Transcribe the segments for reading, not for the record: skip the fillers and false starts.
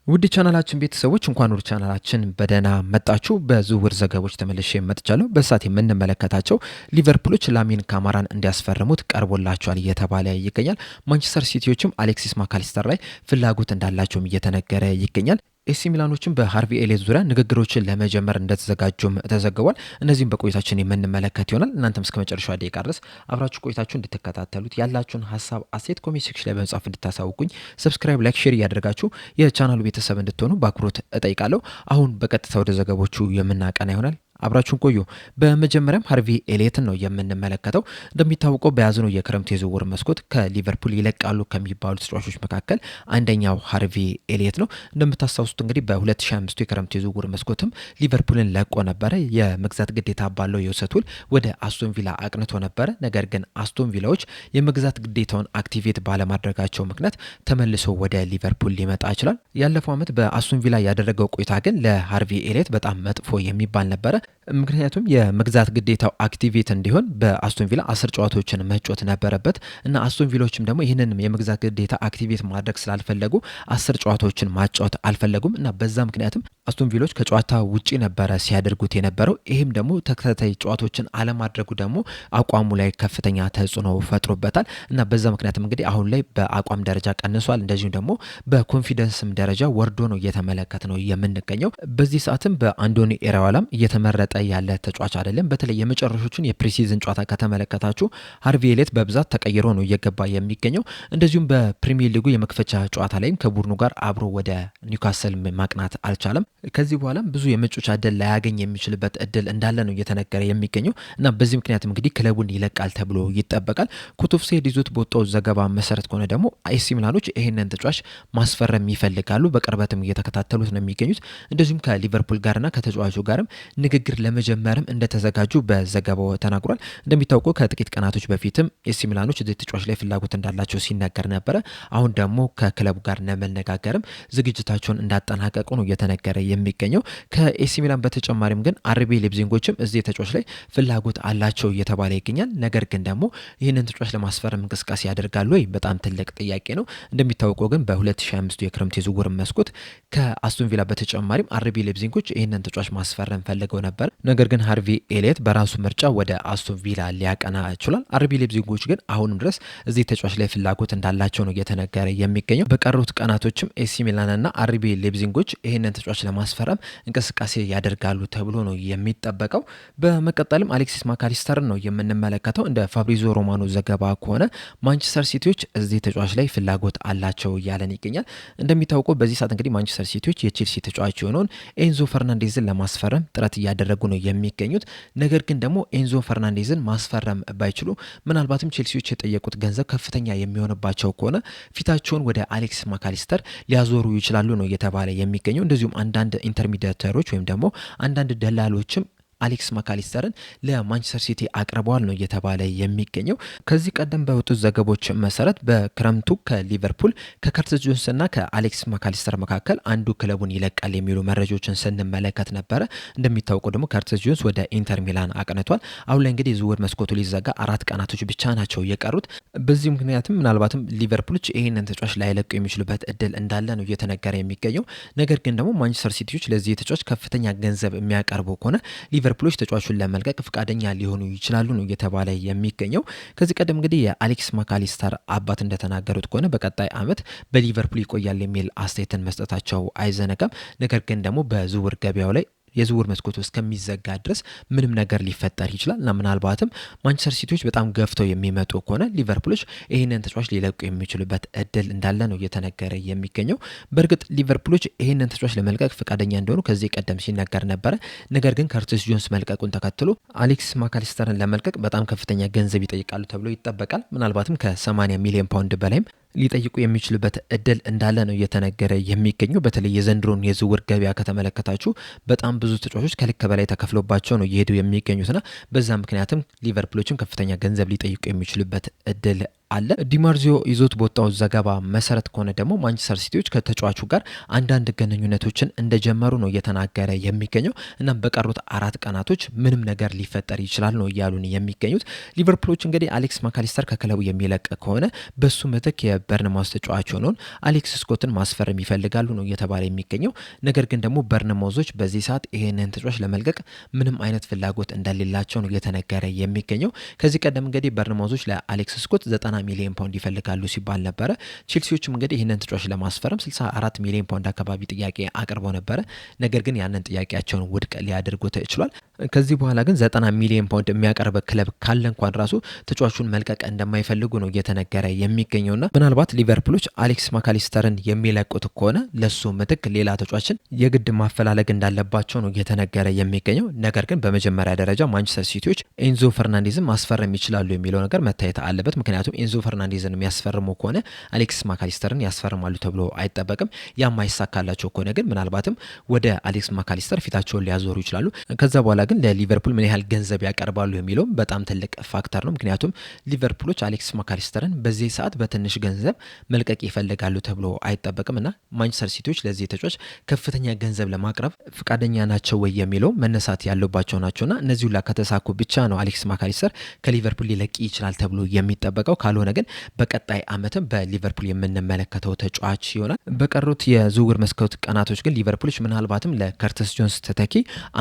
ውድ ቻናላችን ቤተሰቦች እንኳን ወደ ቻናላችን በደህና መጣችሁ። በዝውውር ዘገቦች ተመልሼ መጥቻለሁ። በሳት የምንመለከታቸው ሊቨርፑሎች ላሚን ካማራን እንዲያስፈርሙት ቀርቦላቸዋል እየተባለ ይገኛል። ማንቸስተር ሲቲዎችም አሌክሲስ ማካሊስተር ላይ ፍላጎት እንዳላቸውም እየተነገረ ይገኛል። ኤሲ ሚላኖችን በሃርቪ ኤሌት ዙሪያ ንግግሮችን ለመጀመር እንደተዘጋጁም ተዘግቧል። እነዚህም በቆይታችን የምንመለከት ይሆናል። እናንተም እስከ መጨረሻው ደቂቃ ድረስ አብራችሁ ቆይታችሁ እንድትከታተሉት ያላችሁን ሀሳብ አስተያየት ኮሜንት ሴክሽን ላይ በመጻፍ እንድታሳውቁኝ፣ ሰብስክራይብ፣ ላይክ፣ ሼር እያደረጋችሁ የቻናሉ ቤተሰብ እንድትሆኑ በአክብሮት እጠይቃለሁ። አሁን በቀጥታ ወደ ዘገቦቹ የምናቀና ይሆናል። አብራችሁን ቆዩ። በመጀመሪያም ሃርቪ ኤሌትን ነው የምንመለከተው። እንደሚታወቀው በያዝነው የክረምት የዝውውር መስኮት ከሊቨርፑል ይለቃሉ ከሚባሉ ተጫዋቾች መካከል አንደኛው ሃርቪ ኤሌት ነው። እንደምታስታውሱት እንግዲህ በ2025 የክረምት የዝውውር መስኮትም ሊቨርፑልን ለቆ ነበረ። የመግዛት ግዴታ ባለው የውሰት ውል ወደ አስቶን ቪላ አቅንቶ ነበረ። ነገር ግን አስቶን ቪላዎች የመግዛት ግዴታውን አክቲቬት ባለማድረጋቸው ምክንያት ተመልሶ ወደ ሊቨርፑል ሊመጣ ይችላል። ያለፈው ዓመት በአስቶን ቪላ ያደረገው ቆይታ ግን ለሃርቪ ኤሌት በጣም መጥፎ የሚባል ነበረ። ምክንያቱም የመግዛት ግዴታው አክቲቬት እንዲሆን በአስቶን ቪላ 10 ጨዋታዎችን መጫወት ነበረበት እና አስቶን ቪላዎችም ደግሞ ይህንን የመግዛት ግዴታ አክቲቬት ማድረግ ስላልፈለጉ 10 ጨዋታዎችን ማጫወት አልፈለጉም እና በዛ ምክንያትም አስቶን ቪላዎች ከጨዋታ ውጪ ነበረ ሲያደርጉት የነበረው። ይህም ደግሞ ተከታታይ ጨዋታዎችን አለማድረጉ ደግሞ አቋሙ ላይ ከፍተኛ ተጽዕኖ ፈጥሮበታል እና በዛ ምክንያትም እንግዲህ አሁን ላይ በአቋም ደረጃ ቀንሷል። እንደዚሁም ደግሞ በኮንፊደንስም ደረጃ ወርዶ ነው እየተመለከት ነው የምንገኘው። በዚህ ሰዓትም በአንዶኒ ኢራኦላም እየተመረጠ ያለ ተጫዋች አይደለም። በተለይ የመጨረሾቹን የፕሪሲዝን ጨዋታ ከተመለከታችሁ ሃርቪ ኤሌት በብዛት ተቀይሮ ነው እየገባ የሚገኘው። እንደዚሁም በፕሪሚየር ሊጉ የመክፈቻ ጨዋታ ላይም ከቡድኑ ጋር አብሮ ወደ ኒውካስል ማቅናት አልቻለም። ከዚህ በኋላም ብዙ የመጫወቻ እድል ላያገኝ የሚችልበት እድል እንዳለ ነው እየተነገረ የሚገኘው እና በዚህ ምክንያትም እንግዲህ ክለቡን ይለቃል ተብሎ ይጠበቃል። ኩቱፍሴድ ይዞት በወጣው ዘገባ መሰረት ከሆነ ደግሞ ኤሲ ሚላኖች ይህንን ተጫዋች ማስፈረም ይፈልጋሉ። በቅርበትም እየተከታተሉት ነው የሚገኙት። እንደዚሁም ከሊቨርፑል ጋርና ከተጫዋቹ ጋርም ንግግር ለመጀመርም እንደተዘጋጁ በዘገባው ተናግሯል። እንደሚታወቀው ከጥቂት ቀናቶች በፊትም ኤሲ ሚላኖች እዚህ ተጫዋች ላይ ፍላጎት እንዳላቸው ሲነገር ነበረ። አሁን ደግሞ ከክለቡ ጋር ለመነጋገርም ዝግጅታቸውን እንዳጠናቀቁ ነው እየተነገረ የሚገኘው። ከኤሲ ሚላን በተጨማሪም ግን አርቢ ሌፕዚንጎችም እዚህ ተጫዋች ላይ ፍላጎት አላቸው እየተባለ ይገኛል። ነገር ግን ደግሞ ይህንን ተጫዋች ለማስፈረም እንቅስቃሴ ያደርጋሉ ወይ? በጣም ትልቅ ጥያቄ ነው። እንደሚታወቀው ግን በ2025 የክረምት የዝውውር መስኮት ከአስቶን ቪላ በተጨማሪም አርቢ ሌፕዚንጎች ይህንን ተጫዋች ማስፈረም ፈልገው ነበር። ነገር ግን ሃርቪ ኤሌት በራሱ ምርጫ ወደ አስቶን ቪላ ሊያቀና ይችላል። አርቢ ሌፕዚንጎች ግን አሁንም ድረስ እዚህ ተጫዋች ላይ ፍላጎት እንዳላቸው ነው እየተነገረ የሚገኘው። በቀሩት ቀናቶችም ኤሲ ሚላንና አርቢ ሌፕዚንጎች ይህንን ተጫዋች ለማስፈረም እንቅስቃሴ ያደርጋሉ ተብሎ ነው የሚጠበቀው። በመቀጠልም አሌክሲስ ማካሊስተርን ነው የምንመለከተው። እንደ ፋብሪዞ ሮማኖ ዘገባ ከሆነ ማንቸስተር ሲቲዎች እዚህ ተጫዋች ላይ ፍላጎት አላቸው እያለን ይገኛል። እንደሚታወቀው በዚህ ሰዓት እንግዲህ ማንቸስተር ሲቲዎች የቼልሲ ተጫዋች የሆነውን ኤንዞ ፈርናንዴዝን ለማስፈረም ጥረት እያደረጉ ነው የሚገኙት። ነገር ግን ደግሞ ኤንዞ ፈርናንዴዝን ማስፈረም ባይችሉ ምናልባትም ቼልሲዎች የጠየቁት ገንዘብ ከፍተኛ የሚሆንባቸው ከሆነ ፊታቸውን ወደ አሌክሲስ ማካሊስተር ሊያዞሩ ይችላሉ ነው እየተባለ የሚገኘው። እንደዚሁም አንዳንድ ኢንተርሚዲየተሮች ወይም ደግሞ አንዳንድ ደላሎችም አሌክስ ማካሊስተርን ለማንቸስተር ሲቲ አቅርበዋል ነው እየተባለ የሚገኘው። ከዚህ ቀደም በወጡት ዘገቦች መሰረት በክረምቱ ከሊቨርፑል ከከርትስ ጆንስ እና ከአሌክስ ማካሊስተር መካከል አንዱ ክለቡን ይለቃል የሚሉ መረጃዎችን ስንመለከት ነበረ። እንደሚታወቀው ደግሞ ከርትስ ጆንስ ወደ ኢንተር ሚላን አቅንቷል። አሁን ላይ እንግዲህ የዝውውር መስኮቱ ሊዘጋ 4 ቀናቶች ብቻ ናቸው የቀሩት። በዚህ ምክንያትም ምናልባትም ሊቨርፑሎች ይህንን ተጫዋች ላይለቁ የሚችሉበት እድል እንዳለ ነው እየተነገረ የሚገኘው። ነገር ግን ደግሞ ማንቸስተር ሲቲዎች ለዚህ ተጫዋች ከፍተኛ ገንዘብ የሚያቀርቡ ከሆነ ሊቨርፑሎች ተጫዋቹን ለመልቀቅ ፈቃደኛ ሊሆኑ ይችላሉ ነው እየተባለ የሚገኘው። ከዚህ ቀደም እንግዲህ የአሌክስ ማካሊስተር አባት እንደተናገሩት ከሆነ በቀጣይ ዓመት በሊቨርፑል ይቆያል የሚል አስተያየትን መስጠታቸው አይዘነጋም። ነገር ግን ደግሞ በዝውውር ገበያው ላይ የዝውውር መስኮቱ እስከሚዘጋ ድረስ ምንም ነገር ሊፈጠር ይችላል እና ምናልባትም ማንቸስተር ሲቲዎች በጣም ገፍተው የሚመጡ ከሆነ ሊቨርፑሎች ይህንን ተጫዋች ሊለቁ የሚችሉበት እድል እንዳለ ነው እየተነገረ የሚገኘው። በእርግጥ ሊቨርፑሎች ይህንን ተጫዋች ለመልቀቅ ፈቃደኛ እንደሆኑ ከዚህ ቀደም ሲነገር ነበረ። ነገር ግን ከርቲስ ጆንስ መልቀቁን ተከትሎ አሌክስ ማካሊስተርን ለመልቀቅ በጣም ከፍተኛ ገንዘብ ይጠይቃሉ ተብሎ ይጠበቃል። ምናልባትም ከ80 ሚሊዮን ፓውንድ በላይም ሊጠይቁ የሚችሉበት እድል እንዳለ ነው እየተነገረ የሚገኙ። በተለይ የዘንድሮን የዝውውር ገበያ ከተመለከታችሁ በጣም ብዙ ተጫዋቾች ከልክ በላይ ተከፍሎባቸው ነው እየሄዱ የሚገኙትና በዛ ምክንያትም ሊቨርፑሎችም ከፍተኛ ገንዘብ ሊጠይቁ የሚችሉበት እድል አለ። ዲማርዚዮ ይዞት በወጣው ዘገባ መሰረት ከሆነ ደግሞ ማንቸስተር ሲቲዎች ከተጫዋቹ ጋር አንዳንድ ግንኙነቶችን እንደጀመሩ ነው እየተናገረ የሚገኘው። እናም በቀሩት 4 ቀናቶች ምንም ነገር ሊፈጠር ይችላል ነው እያሉን የሚገኙት። ሊቨርፑሎች እንግዲህ አሌክስ ማካሊስተር ከክለቡ የሚለቅ ከሆነ በሱ ምትክ የበርንማውዝ ተጫዋች ሆነውን አሌክስ ስኮትን ማስፈረም ይፈልጋሉ ነው እየተባለ የሚገኘው። ነገር ግን ደግሞ በርንማውዞች በዚህ ሰዓት ይሄንን ተጫዋች ለመልቀቅ ምንም አይነት ፍላጎት እንደሌላቸው ነው እየተነገረ የሚገኘው። ከዚህ ቀደም እንግዲህ በርንማውዞች ለአሌክስ ስኮት 90 ሚሊዮን ፓውንድ ይፈልጋሉ ሲባል ነበረ። ቼልሲዎችም እንግዲህ ይህንን ተጫዋች ለማስፈረም 64 ሚሊዮን ፓውንድ አካባቢ ጥያቄ አቅርቦ ነበረ። ነገር ግን ያንን ጥያቄያቸውን ውድቅ ሊያደርጉ ተችሏል። ከዚህ በኋላ ግን 90 ሚሊዮን ፓውንድ የሚያቀርብ ክለብ ካለ እንኳን ራሱ ተጫዋቹን መልቀቅ እንደማይፈልጉ ነው እየተነገረ የሚገኘውና ምናልባት ሊቨርፑሎች አሌክስ ማካሊስተርን የሚለቁት ከሆነ ለሱ ምትክ ሌላ ተጫዋችን የግድ ማፈላለግ እንዳለባቸው ነው እየተነገረ የሚገኘው። ነገር ግን በመጀመሪያ ደረጃ ማንቸስተር ሲቲዎች ኤንዞ ፈርናንዴዝን ማስፈረም ይችላሉ የሚለው ነገር መታየት አለበት። ምክንያቱም ኤንዞ ፈርናንዴዝን የሚያስፈርሙ ከሆነ አሌክስ ማካሊስተርን ያስፈርማሉ ተብሎ አይጠበቅም። ያማይሳካላቸው ከሆነ ግን ምናልባትም ወደ አሌክስ ማካሊስተር ፊታቸውን ሊያዞሩ ይችላሉ። ከዛ በኋላ ግን ለሊቨርፑል ምን ያህል ገንዘብ ያቀርባሉ የሚለው በጣም ትልቅ ፋክተር ነው። ምክንያቱም ሊቨርፑሎች አሌክስ ማካሊስተርን በዚህ ሰዓት በትንሽ ገንዘብ መልቀቅ ይፈልጋሉ ተብሎ አይጠበቅም እና ማንቸስተር ሲቲዎች ለዚህ ተጫዋች ከፍተኛ ገንዘብ ለማቅረብ ፈቃደኛ ናቸው ወይ የሚለው መነሳት ያለባቸው ናቸውና እነዚህ ሁላ ከተሳኩ ብቻ ነው አሌክስ ማካሊስተር ከሊቨርፑል ሊለቅ ይችላል ተብሎ የሚጠበቀው። ካልሆነ ግን በቀጣይ ዓመትም በሊቨርፑል የምንመለከተው ተጫዋች ይሆናል። በቀሩት የዝውውር መስኮት ቀናቶች ግን ሊቨርፑሎች ምናልባትም ለከርተስ ጆንስ ተተኪ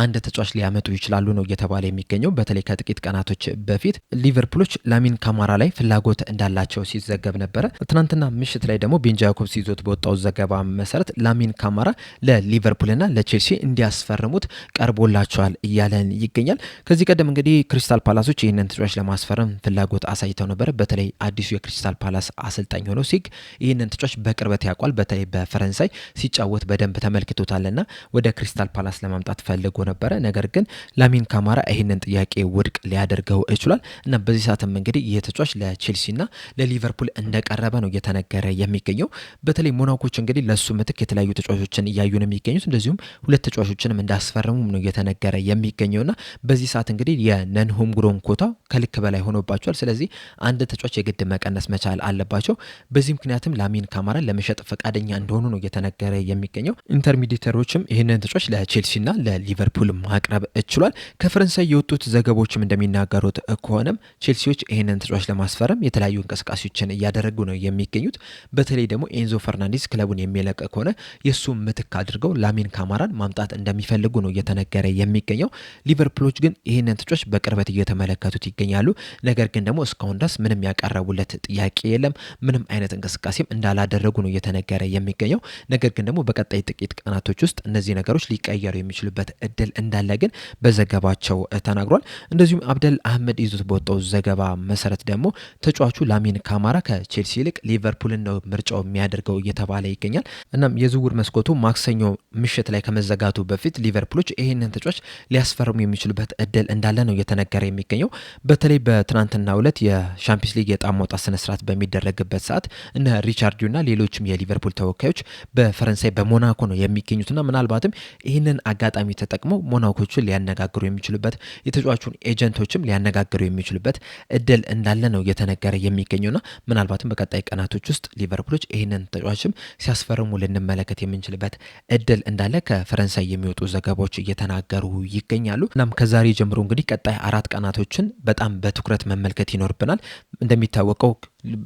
አንድ ተጫዋች ሊያመጡ ይችላሉ ነው እየተባለ የሚገኘው። በተለይ ከጥቂት ቀናቶች በፊት ሊቨርፑሎች ላሚን ካማራ ላይ ፍላጎት እንዳላቸው ሲዘገብ ነበረ። ትናንትና ምሽት ላይ ደግሞ ቤን ጃኮብስ ይዞት በወጣው ዘገባ መሰረት ላሚን ካማራ ለሊቨርፑልና ለቼልሲ እንዲያስፈርሙት ቀርቦላቸዋል እያለን ይገኛል። ከዚህ ቀደም እንግዲህ ክሪስታል ፓላሶች ይህንን ተጫዋች ለማስፈረም ፍላጎት አሳይተው ነበረ። በተለይ አዲሱ የክሪስታል ፓላስ አሰልጣኝ ሆኖ ሲግ ይህንን ተጫዋች በቅርበት ያውቋል። በተለይ በፈረንሳይ ሲጫወት በደንብ ተመልክቶታልና ወደ ክሪስታል ፓላስ ለማምጣት ፈልጎ ነበረ። ነገር ግን ላሚን ካማራ ይህንን ጥያቄ ውድቅ ሊያደርገው ይችላል እና በዚህ ሰዓትም እንግዲህ ይህ ተጫዋች ለቼልሲና ለሊቨርፑል እንደቀረበ ነው እየተነገረ የሚገኘው። በተለይ ሞናኮች እንግዲህ ለሱ ምትክ የተለያዩ ተጫዋቾችን እያዩ ነው የሚገኙት። እንደዚሁም 2 ተጫዋቾችንም እንዳስፈረሙም ነው እየተነገረ የሚገኘውና በዚህ ሰዓት እንግዲህ የነን ሆም ግሮን ኮታ ከልክ በላይ ሆኖባቸዋል። ስለዚህ አንድ ተጫዋች የግድ መቀነስ መቻል አለባቸው። በዚህ ምክንያትም ላሚን ካማራን ለመሸጥ ፈቃደኛ እንደሆኑ ነው እየተነገረ የሚገኘው። ኢንተርሚዲተሮችም ይህንን ተጫዋች ለቼልሲና ለሊቨርፑል ማቅረብ ችሏል። ከፈረንሳይ የወጡት ዘገቦችም እንደሚናገሩት ከሆነም ቼልሲዎች ይህንን ተጫዋች ለማስፈረም የተለያዩ እንቅስቃሴዎችን እያደረጉ ነው የሚገኙት። በተለይ ደግሞ ኤንዞ ፈርናንዴዝ ክለቡን የሚለቅ ከሆነ የሱ ምትክ አድርገው ላሚን ካማራን ማምጣት እንደሚፈልጉ ነው እየተነገረ የሚገኘው። ሊቨርፑሎች ግን ይህንን ተጫዋች በቅርበት እየተመለከቱት ይገኛሉ። ነገር ግን ደግሞ እስካሁን ድረስ ምንም ያቀረቡለት ጥያቄ የለም። ምንም አይነት እንቅስቃሴም እንዳላደረጉ ነው እየተነገረ የሚገኘው። ነገር ግን ደግሞ በቀጣይ ጥቂት ቀናቶች ውስጥ እነዚህ ነገሮች ሊቀየሩ የሚችሉበት እድል እንዳለ ግን በዘገባቸው ተናግሯል። እንደዚሁም አብደል አህመድ ይዞት በወጣው ዘገባ መሰረት ደግሞ ተጫዋቹ ላሚን ካማራ ከቼልሲ ይልቅ ሊቨርፑልን ነው ምርጫው የሚያደርገው እየተባለ ይገኛል። እናም የዝውውር መስኮቱ ማክሰኞ ምሽት ላይ ከመዘጋቱ በፊት ሊቨርፑሎች ይህንን ተጫዋች ሊያስፈርሙ የሚችሉበት እድል እንዳለ ነው እየተነገረ የሚገኘው። በተለይ በትናንትናው ዕለት የሻምፒዮንስ ሊግ የዕጣ ማውጣት ስነስርዓት በሚደረግበት ሰዓት እነ ሪቻርዲዮና ሌሎችም የሊቨርፑል ተወካዮች በፈረንሳይ በሞናኮ ነው የሚገኙትና ምናልባትም ይህንን አጋጣሚ ተጠቅመው ሞናኮቹን ሊያነጋግሩ የሚችሉበት የተጫዋቹን ኤጀንቶችም ሊያነጋግሩ የሚችሉበት እድል እንዳለ ነው እየተነገረ የሚገኘውና ምናልባትም በቀጣይ ቀናቶች ውስጥ ሊቨርፑሎች ይህንን ተጫዋችም ሲያስፈርሙ ልንመለከት የምንችልበት እድል እንዳለ ከፈረንሳይ የሚወጡ ዘገባዎች እየተናገሩ ይገኛሉ። እናም ከዛሬ ጀምሮ እንግዲህ ቀጣይ 4 ቀናቶችን በጣም በትኩረት መመልከት ይኖርብናል። እንደሚታወቀው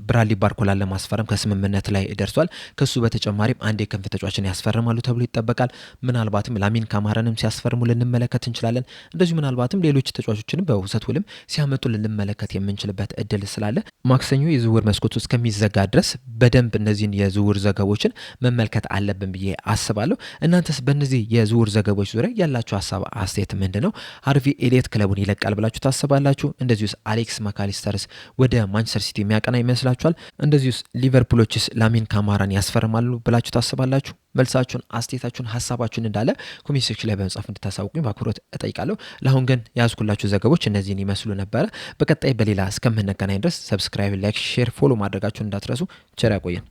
ብራድሊ ባርኮላን ለማስፈረም ከስምምነት ላይ ደርሷል። ከሱ በተጨማሪም አንድ የክንፍ ተጫዋችን ያስፈርማሉ ተብሎ ይጠበቃል። ምናልባትም ላሚን ካማራንም ሲያስፈርሙ ልንመለከት እንችላለን። እንደዚሁ ምናልባትም ሌሎች ተጫዋቾችንም በውሰት ውልም ሲያመጡ ልንመለከት የምንችልበት እድል ስላለ ማክሰኞ የዝውውር መስኮቱ እስከሚዘጋ ድረስ በደንብ እነዚህን የዝውውር ዘገቦችን መመልከት አለብን ብዬ አስባለሁ። እናንተስ በእነዚህ የዝውውር ዘገቦች ዙሪያ ያላችሁ ሀሳብ አስተያየት ምንድን ነው? ሃርቪ ኤሊየት ክለቡን ይለቃል ብላችሁ ታስባላችሁ? እንደዚሁስ አሌክስ ማካሊስተርስ ወደ ማንቸስተር ሲቲ የሚያቀና ይመስላችኋል? እንደዚሁስ ሊቨርፑሎችስ ላሚን ካማራን ያስፈርማሉ ብላችሁ ታስባላችሁ? መልሳችሁን፣ አስተያየታችሁን፣ ሀሳባችሁን እንዳለ ኮሜንት ሴክሽን ላይ በመጻፍ እንድታሳውቁኝ በአክብሮት እጠይቃለሁ። ለአሁን ግን ያዝኩላችሁ ዘገቦች እነዚህን ይመስሉ ነበረ። በቀጣይ በሌላ እስከምንገናኝ ድረስ ሰብስክራይብ፣ ላይክ፣ ሼር፣ ፎሎ ማድረጋችሁን እንዳትረሱ። ቸር ያቆየን።